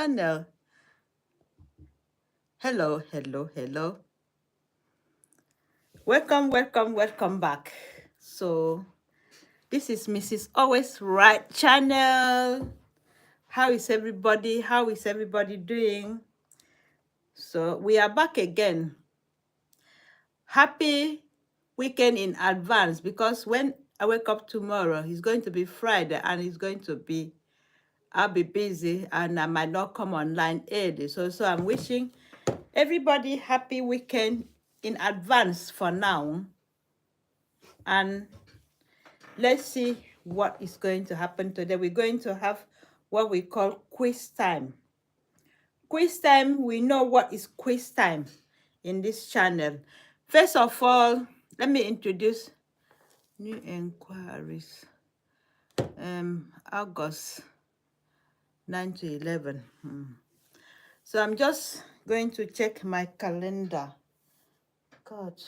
channel. Hello, hello, hello. Welcome back. So, this is Mrs. Always Right channel. How is everybody? How is everybody doing? So, we are back again. Happy weekend in advance because when I wake up tomorrow, it's going to be Friday and I'll be busy and I might not come online early. So I'm wishing everybody happy weekend in advance for now. And let's see what is going to happen today. We're going to have what we call quiz time. Quiz time, we know what is quiz time in this channel. First of all, let me introduce new inquiries. August 9 to 11. So I'm just going to check my calendar. God.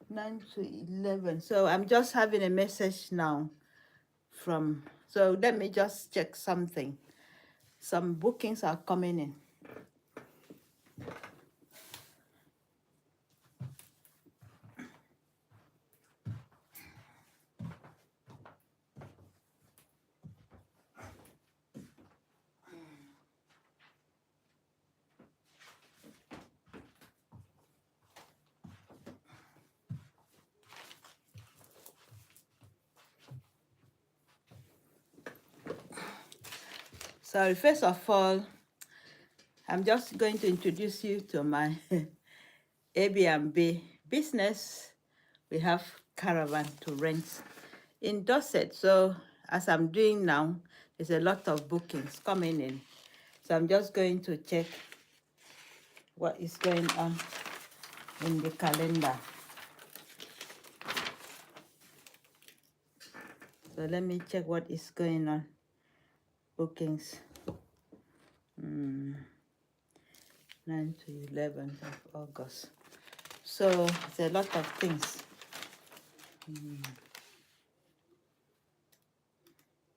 9 to 11. So I'm just having a message now so let me just check something. Some bookings are coming in. So first of all, I'm just going to introduce you to my Airbnb business. We have caravan to rent in Dorset. So as I'm doing now, there's a lot of bookings coming in. So I'm just going to check what is going on in the calendar. So let me check what is going on. Bookings. 9 to 11th of August. So it's a lot of things.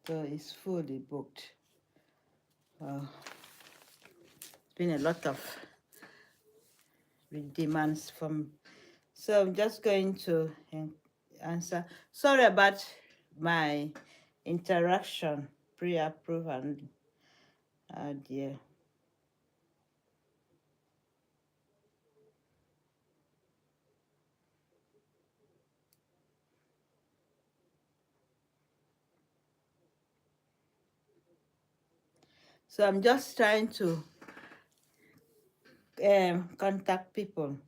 So it's fully booked. It's been a lot of demands from. So I'm just going to answer. Sorry about my interaction, pre-approve and dear. So I'm just trying to contact people.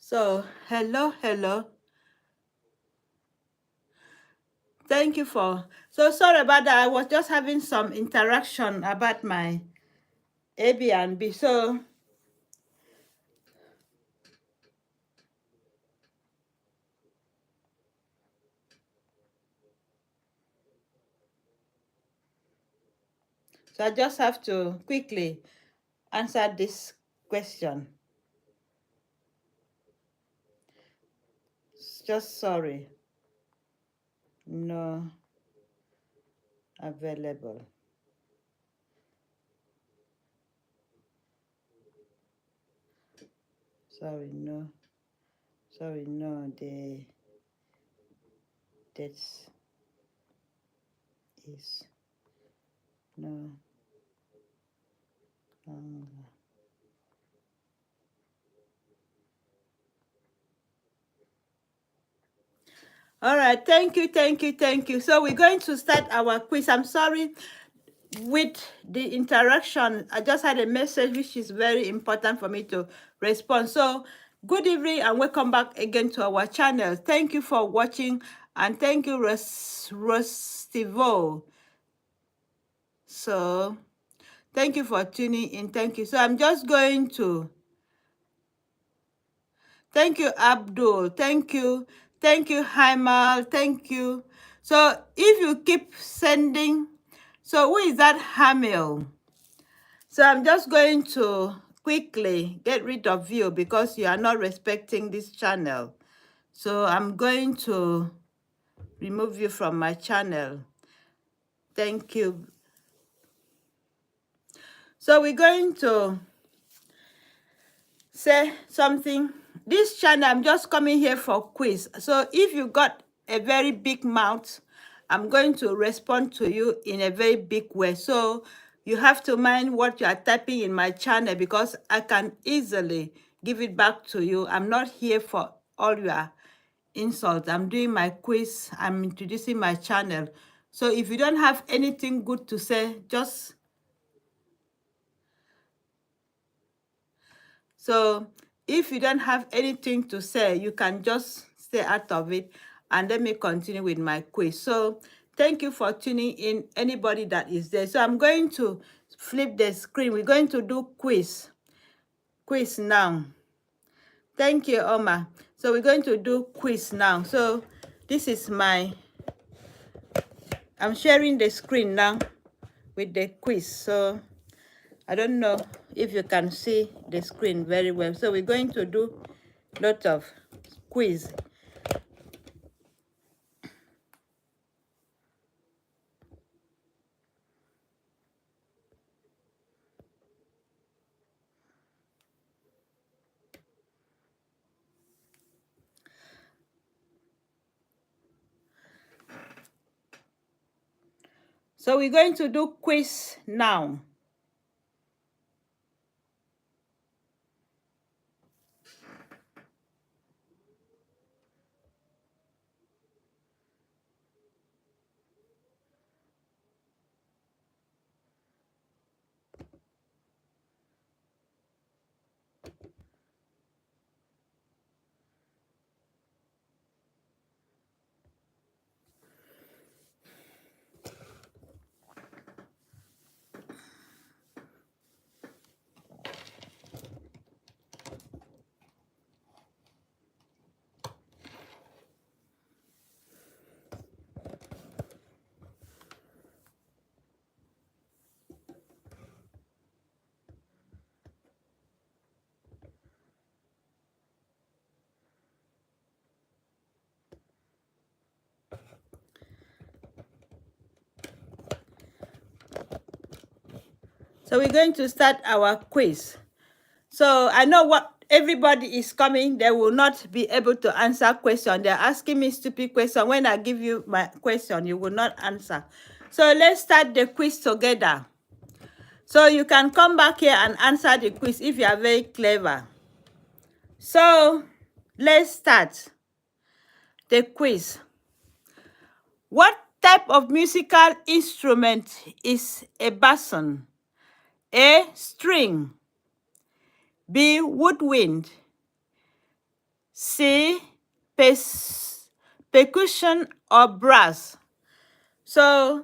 So hello. Thank you for. So sorry about that. I was just having some interaction about my Airbnb. So I just have to quickly answer this question. Just sorry. No available. Sorry, no. Sorry, no. The dates is no longer All right, thank you, thank you, thank you. So we're going to start our quiz. I'm sorry with the interaction. I just had a message which is very important for me to respond. So good evening and welcome back again to our channel. Thank you for watching and thank you, Rostivo. So thank you for tuning in. Thank you. So I'm just going to thank you, Abdul. Thank you. Thank you, Haimal. Thank you. So if you keep sending, so who is that Hamil? So I'm just going to quickly get rid of you because you are not respecting this channel. So I'm going to remove you from my channel. Thank you. So we're going to say something. This channel, I'm just coming here for quiz. So if you got a very big mouth, I'm going to respond to you in a very big way. So you have to mind what you are typing in my channel because I can easily give it back to you. I'm not here for all your insults. I'm doing my quiz. I'm introducing my channel. So if you don't have anything good to say, just so if you don't have anything to say, you can just stay out of it and let me continue with my quiz. So thank you for tuning in, anybody that is there. So I'm going to flip the screen. We're going to do quiz now. Thank you, Oma. So we're going to do quiz now. So this is I'm sharing the screen now with the quiz. So I don't know if you can see the screen very well. So we're going to do a lot of quiz. So we're going to do quiz now. So we're going to start our quiz. So I know what everybody is coming. They will not be able to answer question. They're asking me stupid question. When I give you my question, you will not answer. So let's start the quiz together. So you can come back here and answer the quiz if you are very clever. So let's start the quiz. What type of musical instrument is a bassoon? A. String. B. Woodwind. C. Percussion or brass. So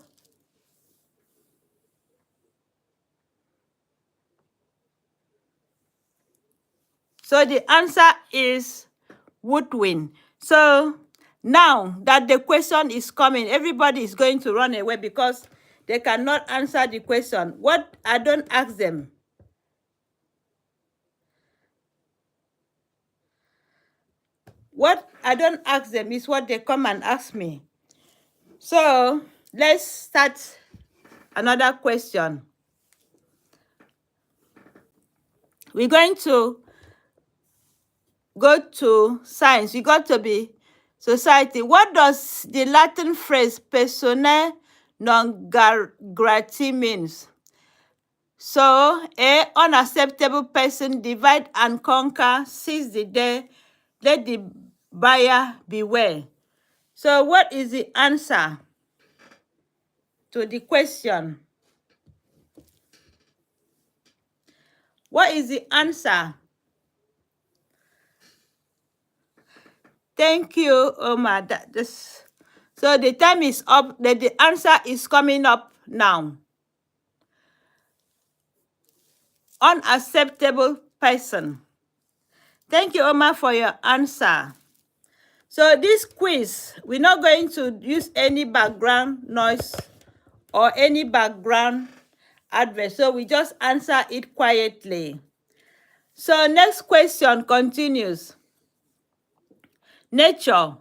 the answer is woodwind. So now that the question is coming, everybody is going to run away because they cannot answer the question. What I don't ask them. What I don't ask them is what they come and ask me. So let's start another question. We're going to go to science. You got to be society. What does the Latin phrase persona non grati means? So, A, unacceptable person, divide and conquer, seize the day, let the buyer beware. So what is the answer to the question? What is the answer? Thank you, Omar. So the time is up. The answer is coming up now. Unacceptable person. Thank you, Omar, for your answer. So this quiz, we're not going to use any background noise or any background advert. So we just answer it quietly. So next question continues. Nature.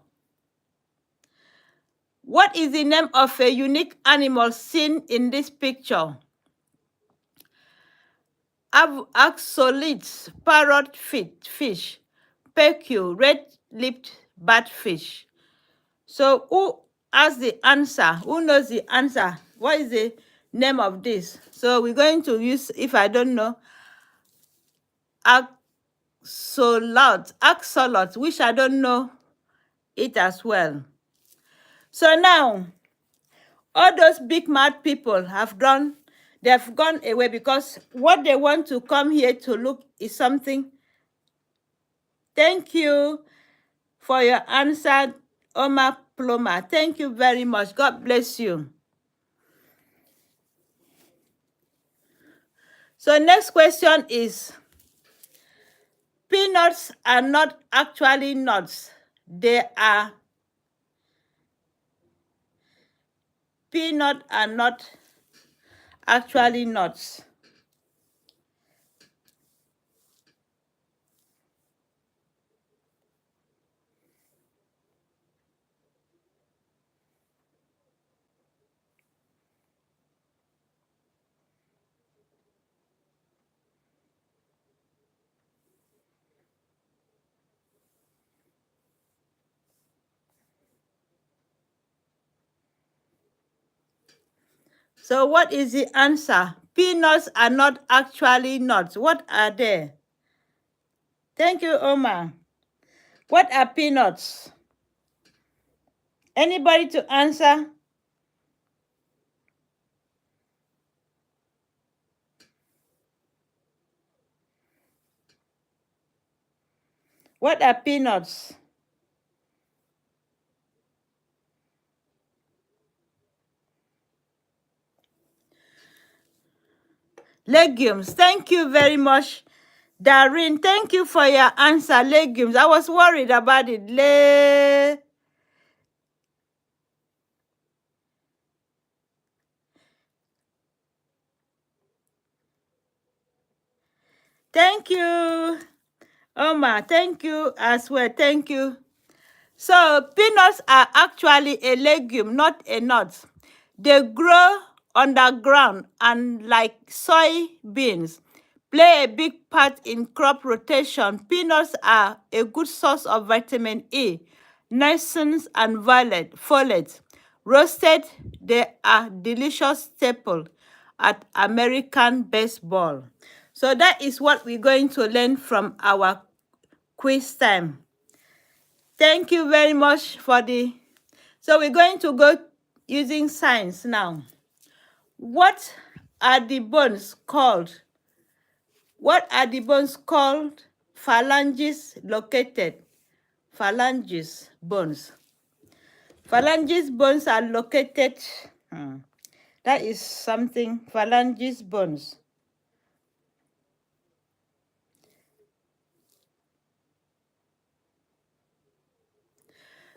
What is the name of a unique animal seen in this picture? Axolotl, parrotfish, pecu, red-lipped batfish. So who has the answer? Who knows the answer? What is the name of this? So we're going to use, if I don't know, axolot, which I don't know it as well. So now, all those big mad people they've gone away because what they want to come here to look is something. Thank you for your answer, Omar Ploma. Thank you very much. God bless you. So next question is, peanuts are not actually nuts. Peanuts are not actually nuts. So what is the answer? Peanuts are not actually nuts. What are they? Thank you, Omar. What are peanuts? Anybody to answer? What are peanuts? Legumes. Thank you very much, Darren. Thank you for your answer. Legumes. I was worried about it. Thank you, Omar. Thank you as well. Thank you. So peanuts are actually a legume, not a nut. They grow underground and, like soybeans, play a big part in crop rotation. Peanuts are a good source of vitamin E, niacin, and folate. Roasted, they are delicious staple at American baseball. So that is what we're going to learn from our quiz time. Thank you very much for So we're going to go using science now. What are the bones called? What are the bones called? Phalanges located. Phalanges bones. Phalanges bones are located. That is something. Phalanges bones.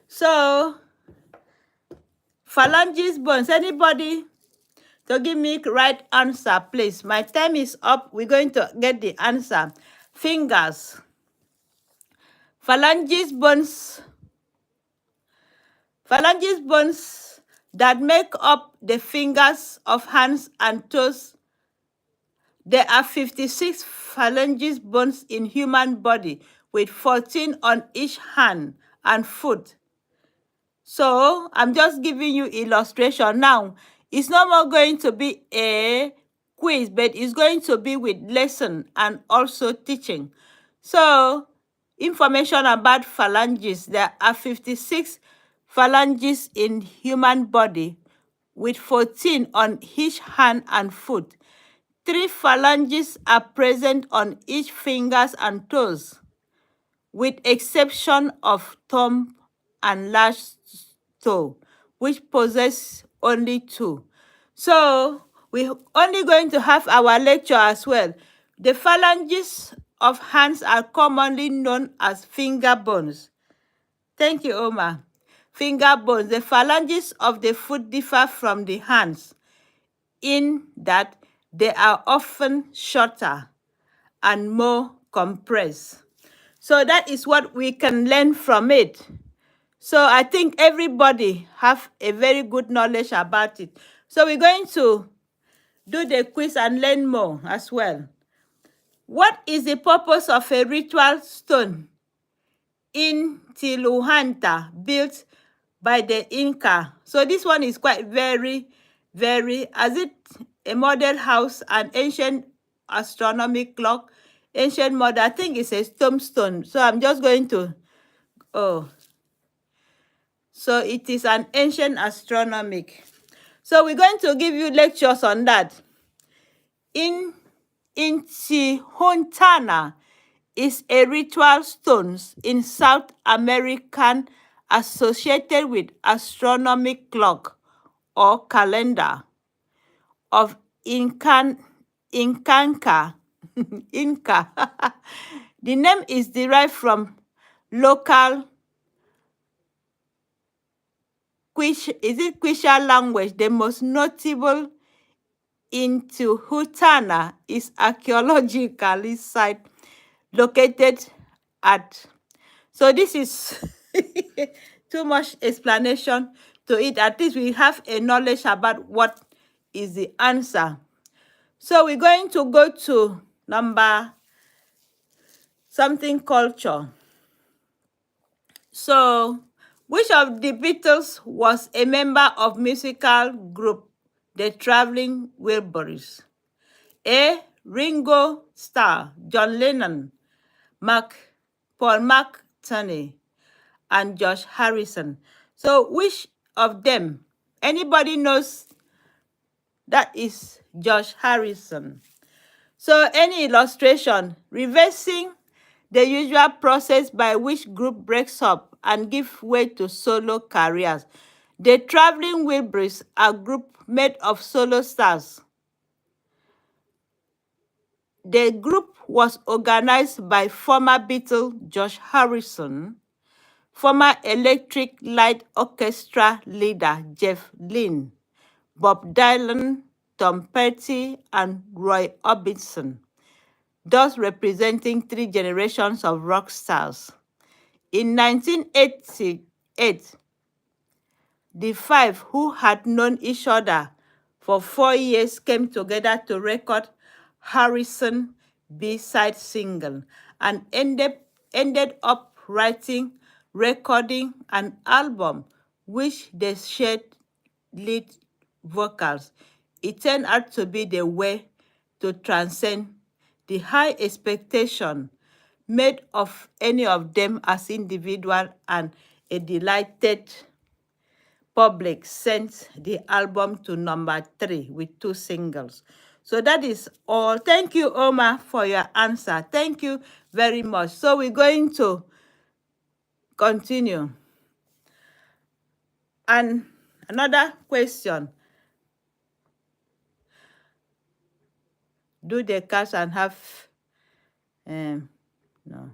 So, phalanges bones. Anybody to give me right answer, please? My time is up. We're going to get the answer. Fingers. Phalanges bones. Phalanges bones that make up the fingers of hands and toes. There are 56 phalanges bones in human body, with 14 on each hand and foot. So I'm just giving you illustration. Now, it's no more going to be a quiz, but it's going to be with lesson and also teaching. So information about phalanges. There are 56 phalanges in human body, with 14 on each hand and foot. 3 phalanges are present on each fingers and toes, with exception of thumb and large toe, which possess only 2. So we're only going to have our lecture as well. The phalanges of hands are commonly known as finger bones. Thank you, Omar. Finger bones. The phalanges of the foot differ from the hands in that they are often shorter and more compressed. So that is what we can learn from it. So I think everybody have a very good knowledge about it. So we're going to do the quiz and learn more as well. What is the purpose of a ritual stone in Tiluhanta built by the Inca? So this one is quite very, as it a model house, an ancient astronomical clock, ancient model. I think it's a tombstone. So I'm just going to, so it is an ancient astronomic. So we're going to give you lectures on that. Intihuatana is a ritual stones in South American associated with astronomical clock or calendar of Inca. Inca. The name is derived from local Quechua language. The most notable Intihuatana is archaeological site located at. So this is too much explanation to it. At least we have a knowledge about what is the answer. So we're going to go to number something culture. So which of the Beatles was a member of musical group The Traveling Wilburys? A. Ringo Starr, John Lennon, Paul McCartney, and George Harrison. So which of them? Anybody knows? That is George Harrison. So any illustration, reversing the usual process by which group breaks up and give way to solo careers. The Traveling Wilburys are a group made of solo stars. The group was organized by former Beatle George Harrison, former Electric Light Orchestra leader Jeff Lynne, Bob Dylan, Tom Petty, and Roy Orbison, thus representing 3 generations of rock stars. In 1988, the 5 who had known each other for 4 years came together to record Harrison B-side single and ended up writing, recording an album which they shared lead vocals. It turned out to be the way to transcend the high expectation made of any of them as individual, and a delighted public sent the album to number 3 with 2 singles. So that is all. Thank you, Omar, for your answer. Thank you very much. So we're going to continue. And another question. Do the cards and have no.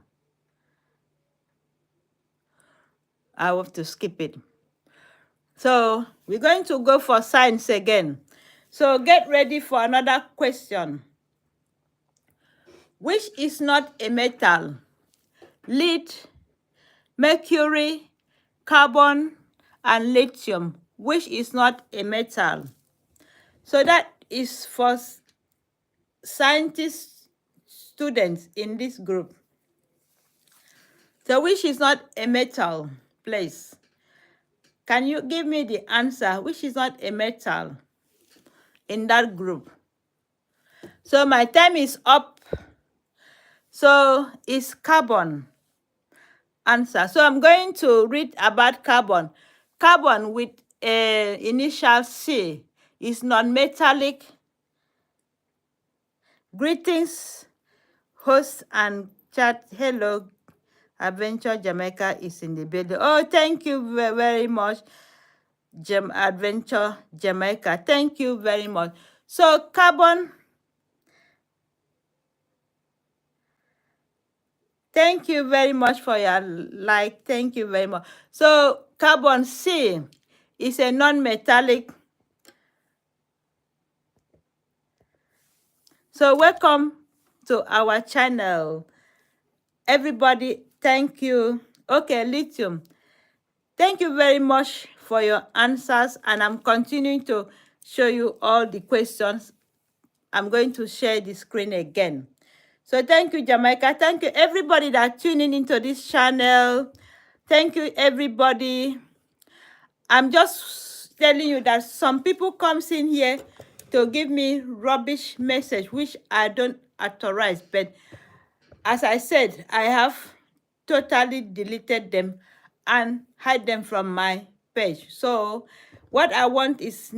I have to skip it. So we're going to go for science again. So get ready for another question. Which is not a metal? Lead, mercury, carbon, and lithium. Which is not a metal? So that is for scientist students in this group. So which is not a metal, please? Can you give me the answer? Which is not a metal in that group? So my time is up. So it's carbon. Answer. So I'm going to read about carbon. Carbon with initial C is non-metallic. Greetings, host and chat. Hello, Adventure Jamaica is in the building. Oh, thank you very much, Adventure Jamaica. Thank you very much. So carbon, thank you very much for your like. Thank you very much. So carbon C is a non-metallic. So welcome to our channel. Everybody, thank you. Okay, lithium. Thank you very much for your answers, and I'm continuing to show you all the questions. I'm going to share the screen again. So thank you, Jamaica. Thank you, everybody that tuning into this channel. Thank you, everybody. I'm just telling you that some people comes in here to give me rubbish message, which I don't authorize. But as I said, I have totally deleted them and hide them from my page. So what I want is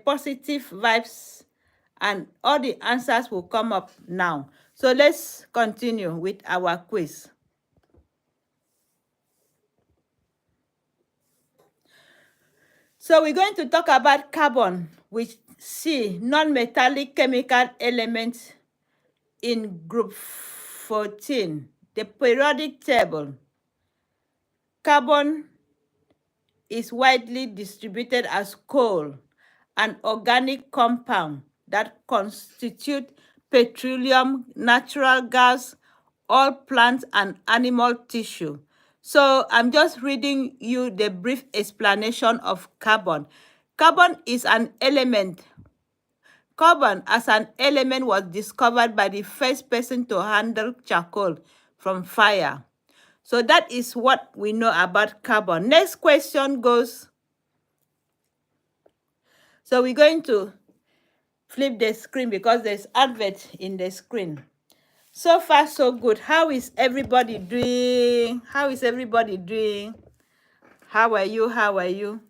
positive vibes, and all the answers will come up now. So let's continue with our quiz. So we're going to talk about carbon, which C, non-metallic chemical element in group 14, the periodic table. Carbon is widely distributed as coal, an organic compound that constitute petroleum, natural gas, all plant and animal tissue. So I'm just reading you the brief explanation of carbon. Carbon is an element. Carbon as an element was discovered by the first person to handle charcoal from fire. So that is what we know about carbon. Next question goes. So we're going to flip the screen because there's advert in the screen. So far, so good. How is everybody doing? How is everybody doing? How are you? How are you?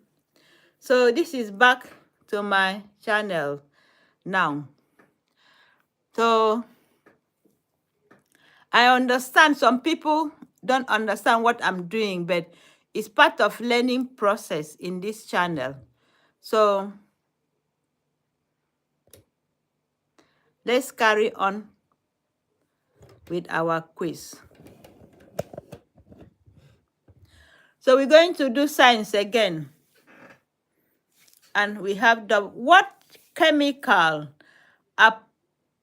So this is back to my channel now. So I understand some people don't understand what I'm doing, but it's part of learning process in this channel. So let's carry on with our quiz. So we're going to do science again. And we have what chemical are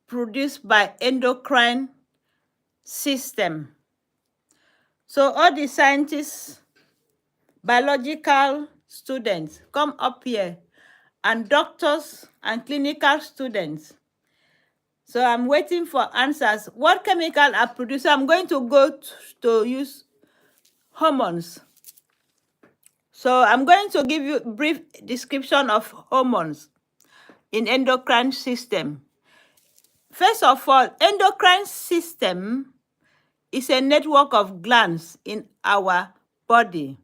produced by endocrine system. So all the scientists, biological students, come up here, and doctors and clinical students. So I'm waiting for answers. What chemical are produced? I'm going to go to use hormones. So I'm going to give you a brief description of hormones in endocrine system. First of all, endocrine system is a network of glands in our body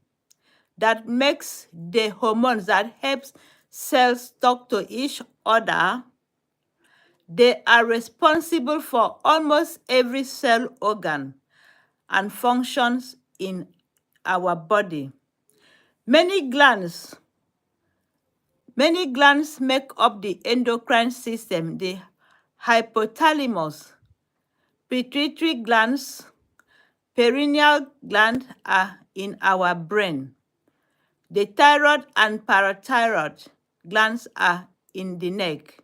that makes the hormones that helps cells talk to each other. They are responsible for almost every cell organ and functions in our body. Many glands make up the endocrine system. The hypothalamus, pituitary glands, perineal gland are in our brain. The thyroid and parathyroid glands are in the neck.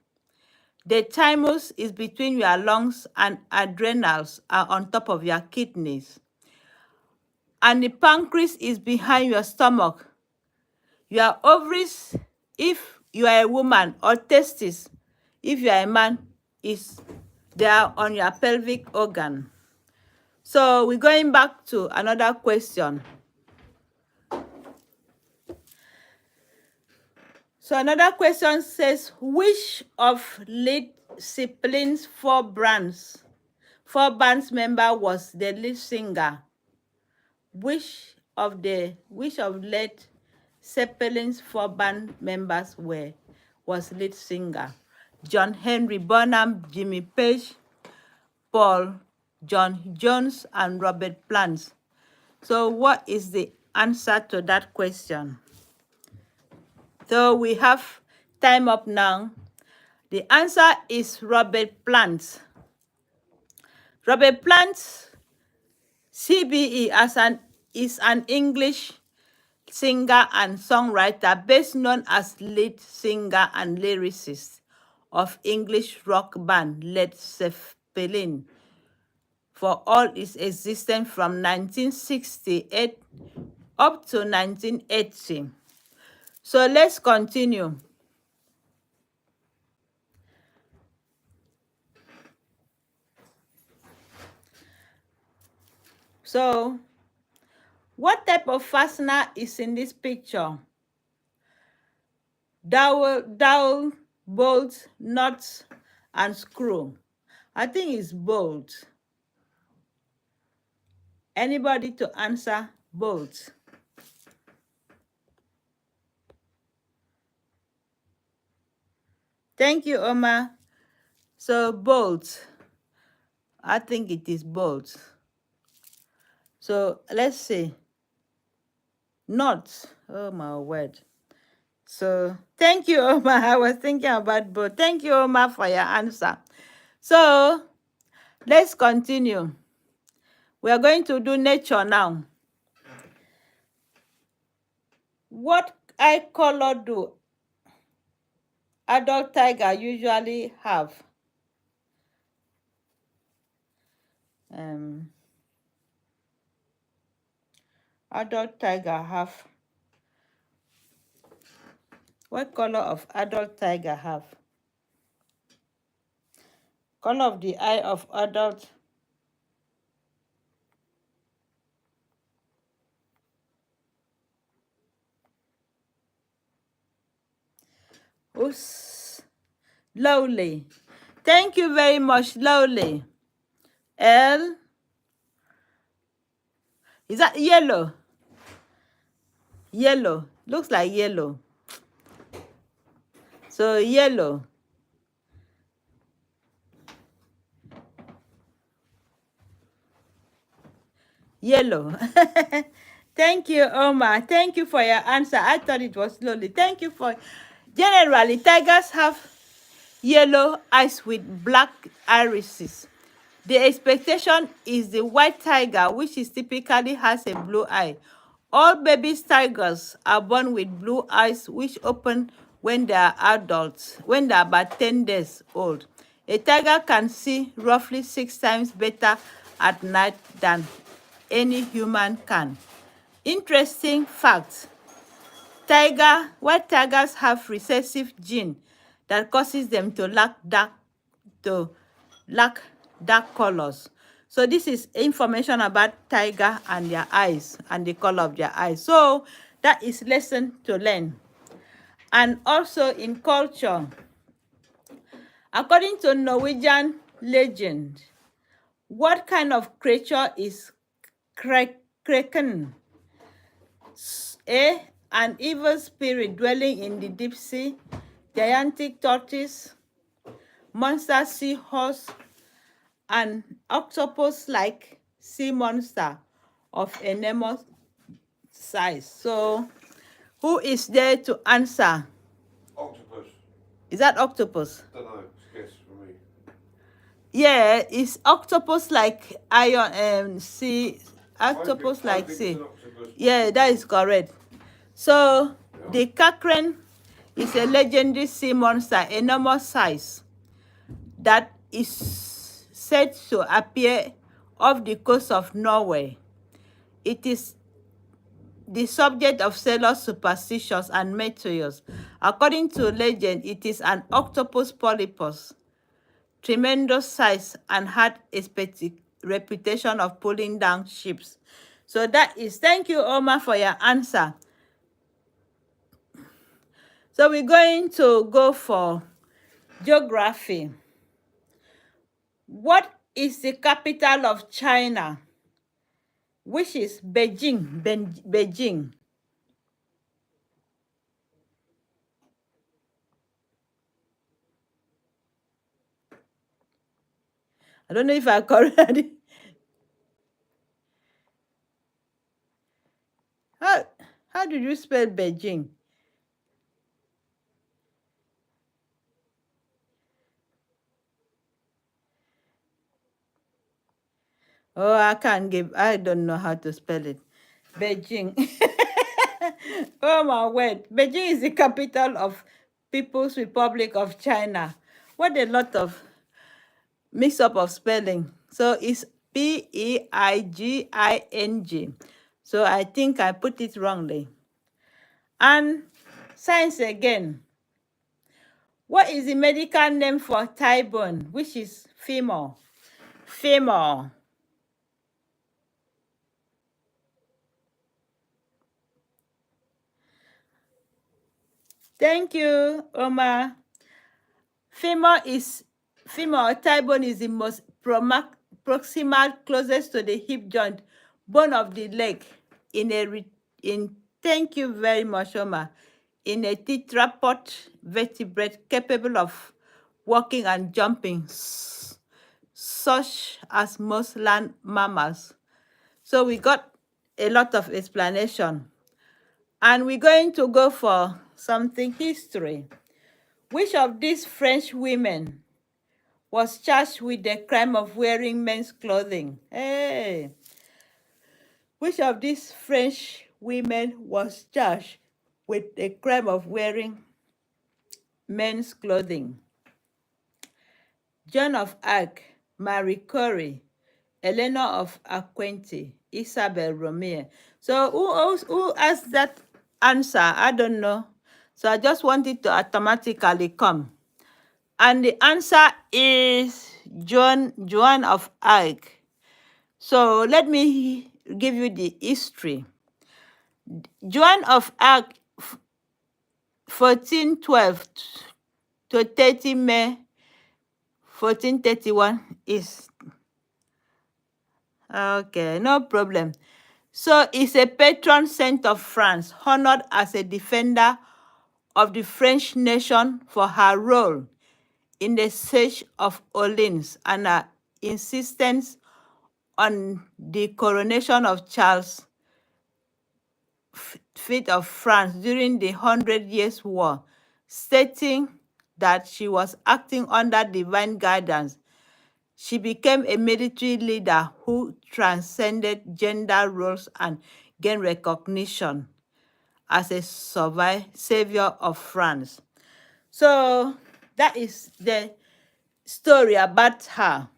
The thymus is between your lungs, and adrenals are on top of your kidneys. And the pancreas is behind your stomach. Your ovaries, if you are a woman, or testes, if you are a man, they are on your pelvic organ. So we're going back to another question. So another question says, which of Led Zeppelin's four bands member was the lead singer? Which of Led Zeppelin's 4 band members was lead singer. John Henry Bonham, Jimmy Page, Paul, John Jones, and Robert Plant. So what is the answer to that question? So we have time up now. The answer is Robert Plant. Robert Plant, CBE, is an English singer and songwriter, best known as lead singer and lyricist of English rock band Led Zeppelin for all its existence from 1968 up to 1980. So let's continue. So, what type of fastener is in this picture? Dowel, bolt, nuts, and screw. I think it's bolt. Anybody to answer bolt? Thank you, Omar. So bolt. I think it is bolt. So let's see. Nuts. Oh my word. So thank you, Omar. I was thinking about both. Thank you, Omar, for your answer. So let's continue. We are going to do nature now. What eye color do adult tiger usually have? Adult tiger have. What color of adult tiger have? Color of the eye of adult. Oops. Lowly. Thank you very much, Lowly. L. Is that yellow? Yellow. Looks like yellow. So yellow. Yellow. Thank you, Omar. Thank you for your answer. I thought it was slowly. Thank you for... Generally, tigers have yellow eyes with black irises. The expectation is the white tiger, which is typically has a blue eye. All baby tigers are born with blue eyes, which open when they are adults, when they are about 10 days old. A tiger can see roughly 6 times better at night than any human can. Interesting fact. White tigers have recessive gene that causes them to lack dark colors. So this is information about tiger and their eyes and the color of their eyes. So that is lesson to learn. And also in culture, according to Norwegian legend, what kind of creature is Kraken? A. An evil spirit dwelling in the deep sea, gigantic tortoise, monster seahorse, an octopus-like sea monster of enormous size. So, who is there to answer? Octopus. Is that octopus? Don't know. It's a guess for me. Yeah, it's octopus like iron sea. Octopus like sea. Yeah, that is correct. So the Kraken is a legendary sea monster, enormous size, that is said to appear off the coast of Norway. It is the subject of sailor superstitions and mythos. According to legend, it is an octopus polypus, tremendous size, and had a reputation of pulling down ships. So that is, thank you, Omar, for your answer. So we're going to go for geography. What is the capital of China? Which is Beijing. Beijing. I don't know if I correct. How, how did you spell Beijing? Oh, I don't know how to spell it. Beijing. Oh my word. Beijing is the capital of People's Republic of China. What a lot of mix up of spelling. So it's Peiging. So I think I put it wrongly. And science again. What is the medical name for thigh bone, which is femur? Femur. Thank you, Omar. Femur or thigh bone is the most proximal, closest to the hip joint bone of the leg. Thank you very much, Omar. In a tetrapod vertebrate capable of walking and jumping, such as most land mammals. So we got a lot of explanation. And we're going to go for something history. Which of these French women was charged with the crime of wearing men's clothing? Hey, which of these French women was charged with the crime of wearing men's clothing? Joan of Arc, Marie Curie, Eleanor of Aquitaine, Isabel Romeo. So who asked that answer? I don't know. So I just want it to automatically come. And the answer is Joan of Arc. So let me give you the history. Joan of Arc, 1412 to 30 May 1431 is okay, no problem. So is a patron saint of France, honored as a defender of the French nation for her role in the siege of Orleans and her insistence on the coronation of Charles V of France during the Hundred Years' War, stating that she was acting under divine guidance. She became a military leader who transcended gender roles and gained recognition as a savior of France. So that is the story about her.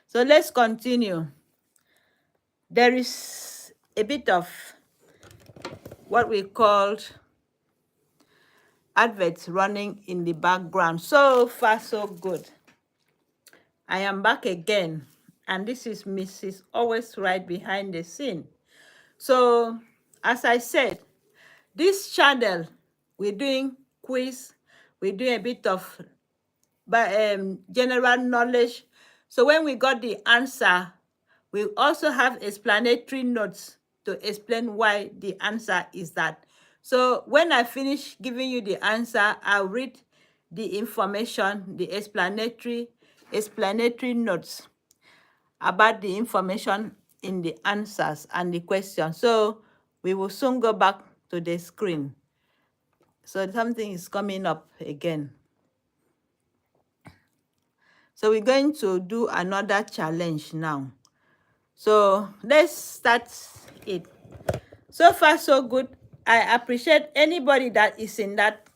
So let's continue. There is a bit of what we called adverts running in the background. So far, so good. I am back again, and this is Mrs. Always Right Behind the Scene. So, as I said, this channel, we're doing quiz, we're doing a bit of general knowledge. So when we got the answer, we also have explanatory notes to explain why the answer is that. So when I finish giving you the answer, I'll read the information, the explanatory notes about the information in the answers and the questions. So we will soon go back to the screen. So something is coming up again. So we're going to do another challenge now. So let's start it. So far, so good. I appreciate anybody that is in that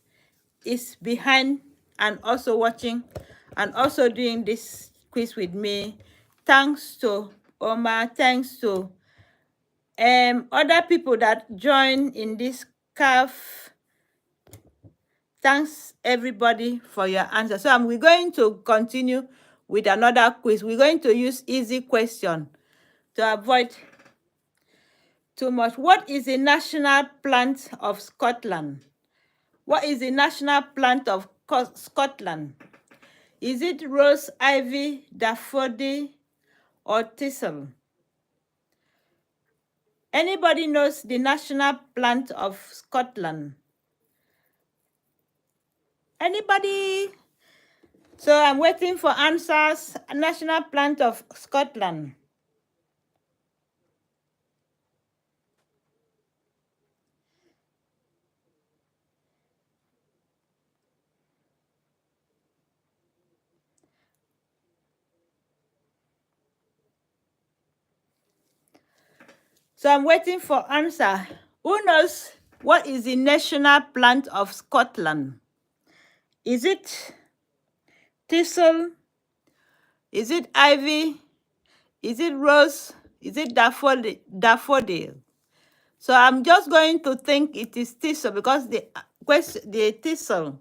is behind and also watching and also doing this quiz with me. Thanks to Omar. Thanks to other people that join in this CAF. Thanks everybody for your answer. So we're going to continue with another quiz. We're going to use easy question to avoid too much. What is the national plant of Scotland? What is the national plant of Scotland? Is it rose, ivy, daffodil, or thistle? Anybody knows the national plant of Scotland? Anybody? So I'm waiting for answers. National plant of Scotland. So I'm waiting for answer. Who knows what is the national plant of Scotland? Is it thistle? Is it ivy? Is it rose? Is it daffodil? So I'm just going to think it is thistle because the thistle,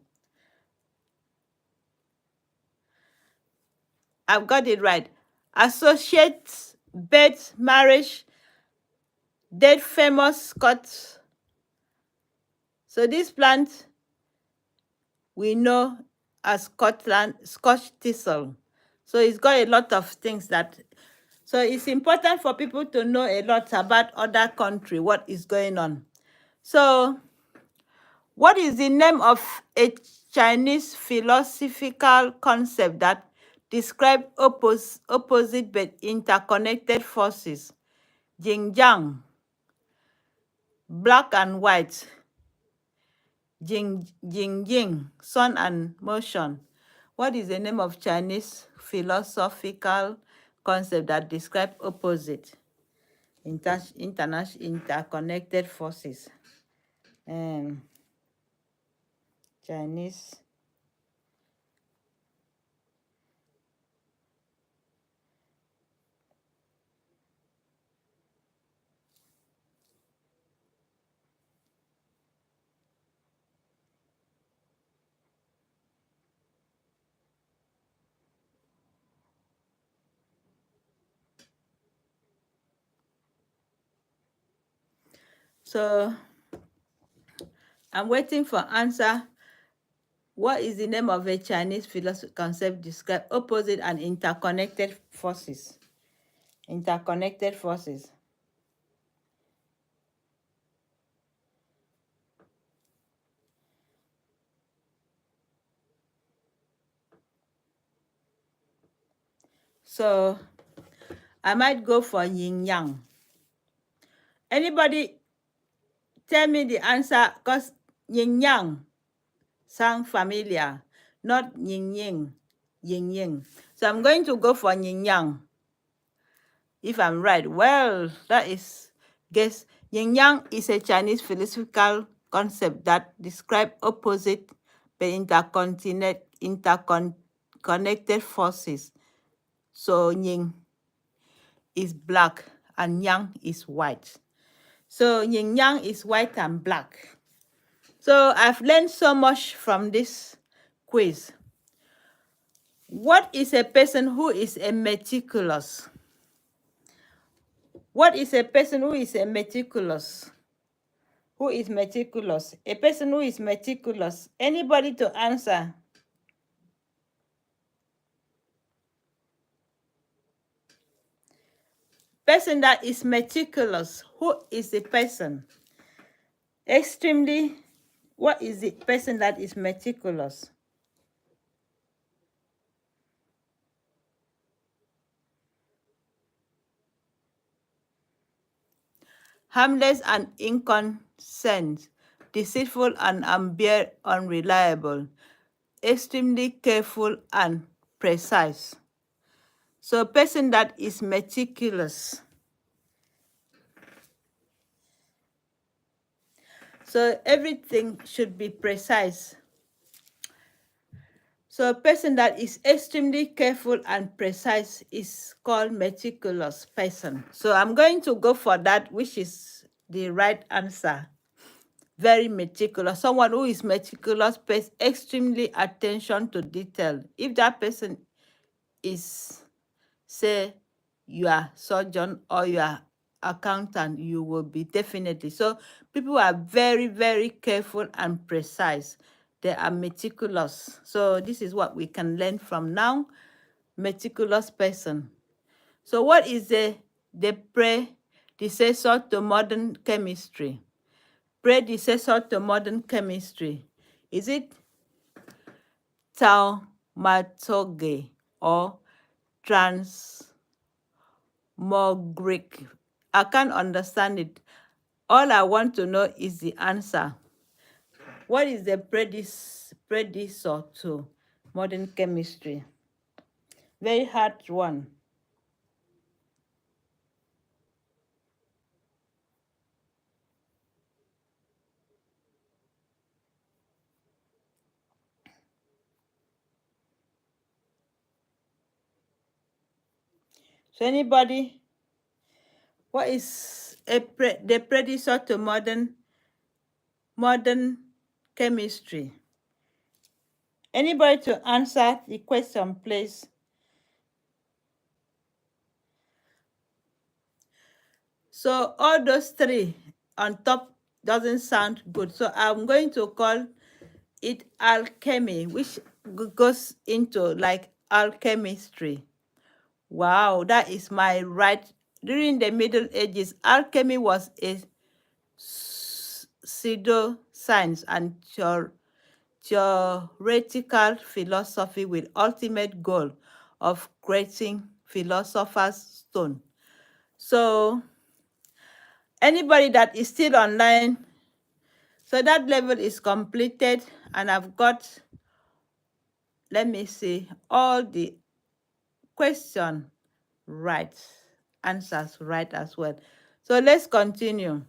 I've got it right. Associates, birth, marriage, dead famous Scots. So this plant we know as Scotch thistle. So it's got a lot of things that. So it's important for people to know a lot about other country, what is going on. So what is the name of a Chinese philosophical concept that describes opposite but interconnected forces? Yin yang, black and white. Jing Jing, sun and motion. What is the name of Chinese philosophical concept that describe opposite international interconnected forces? Chinese. So I'm waiting for answer. What is the name of a Chinese philosophy concept describe opposite and interconnected forces? Interconnected forces. So I might go for yin yang. Anybody tell me the answer? Because yin yang sound familiar, not yin yin, yin yin. So I'm going to go for yin yang. If I'm right, well, that is guess. Yin yang is a Chinese philosophical concept that describes opposite but interconnected forces. So yin is black and yang is white. So yin yang is white and black. So I've learned so much from this quiz. What is a person who is a meticulous? What is a person who is a meticulous? Who is meticulous? A person who is meticulous. Anybody to answer? Person that is meticulous. Who is the person? Extremely. What is the person that is meticulous? Harmless and inconsistent, deceitful and unreliable, extremely careful and precise. So a person that is meticulous. So everything should be precise. So a person that is extremely careful and precise is called meticulous person. So I'm going to go for that, which is the right answer. Very meticulous. Someone who is meticulous pays extremely attention to detail. If that person is, say, you are surgeon or you are accountant, you will be definitely. So people are very, very careful and precise. They are meticulous. So this is what we can learn from now. Meticulous person. So what is the predecessor to modern chemistry? Predecessor to modern chemistry. Is it Tao transmogric or transmogric. I can't understand it. All I want to know is the answer. What is the predecessor to modern chemistry? Very hard one. So anybody, what is the predecessor to modern chemistry? Anybody to answer the question, please? So all those three on top doesn't sound good. So I'm going to call it alchemy, which goes into like alchemistry. Wow, that is my right. During the Middle Ages, alchemy was a pseudoscience and theoretical philosophy with ultimate goal of creating philosopher's stone. So anybody that is still online, so that level is completed and I've got, let me see, all the question right, answers right as well. So let's continue.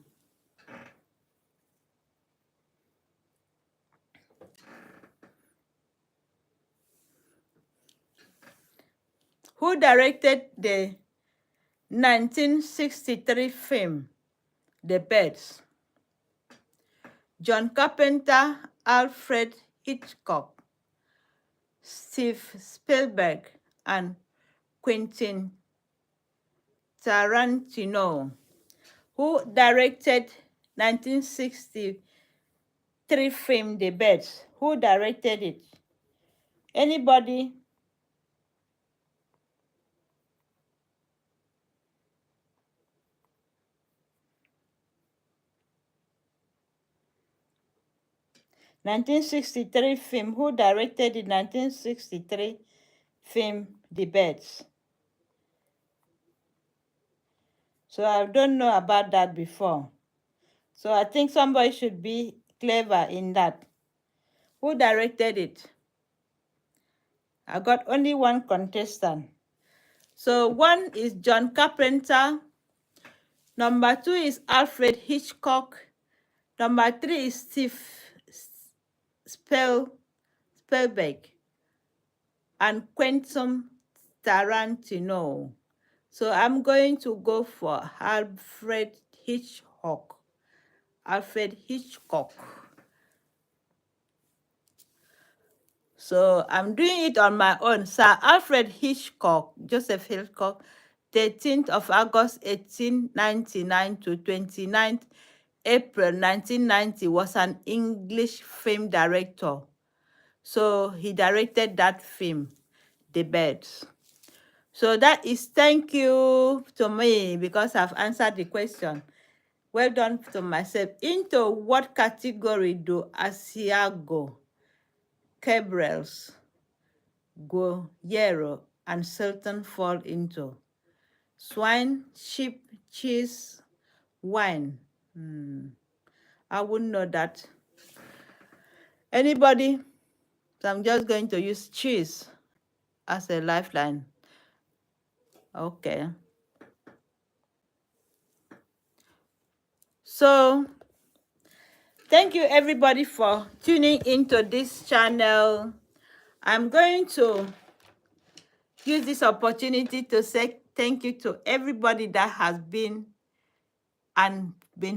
Who directed the 1963 film The Birds? John Carpenter, Alfred Hitchcock, Steve Spielberg, and Quentin Tarantino. Who directed 1963 film The Birds? Who directed it? Anybody? (1963 film). Who directed the 1963 film The Birds? So I don't know about that before. So I think somebody should be clever in that. Who directed it? I got only one contestant. So one is John Carpenter. Number 2 is Alfred Hitchcock. Number 3 is Steve Spielberg and Quentin Tarantino. So I'm going to go for Alfred Hitchcock. Alfred Hitchcock. So I'm doing it on my own. Sir Alfred Hitchcock, Joseph Hitchcock, 13th of August 1899 to 29th April 1990, was an English film director. So he directed that film, The Birds. So that is thank you to me because I've answered the question. Well done to myself. Into what category do Asiago, Cabrels, Guerrero, and Sultan fall into? Swine, sheep, cheese, wine. I wouldn't know that. Anybody? So I'm just going to use cheese as a lifeline. Okay. So thank you everybody for tuning into this channel. I'm going to use this opportunity to say thank you to everybody that has been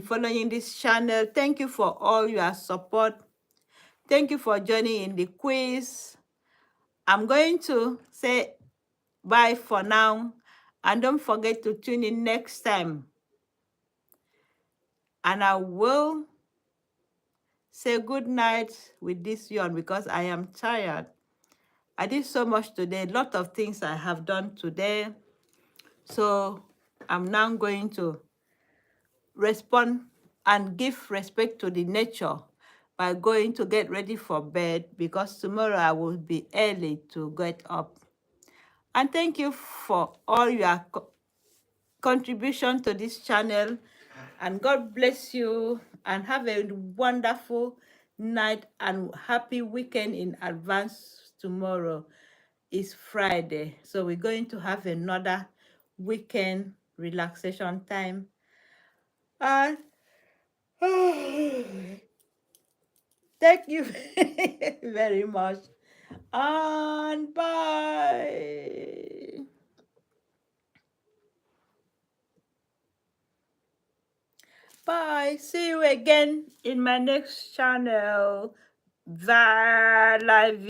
following this channel. Thank you for all your support. Thank you for joining in the quiz. I'm going to say bye for now, and don't forget to tune in next time. And I will say good night with this yawn because I am tired. I did so much today, a lot of things I have done today. So I'm now going to respond and give respect to the nature by going to get ready for bed because tomorrow I will be early to get up. And thank you for all your contribution to this channel. And God bless you and have a wonderful night and happy weekend in advance. Tomorrow is Friday, so we're going to have another weekend relaxation time. And thank you very much. And bye. Bye. See you again in my next channel. Bye. Live.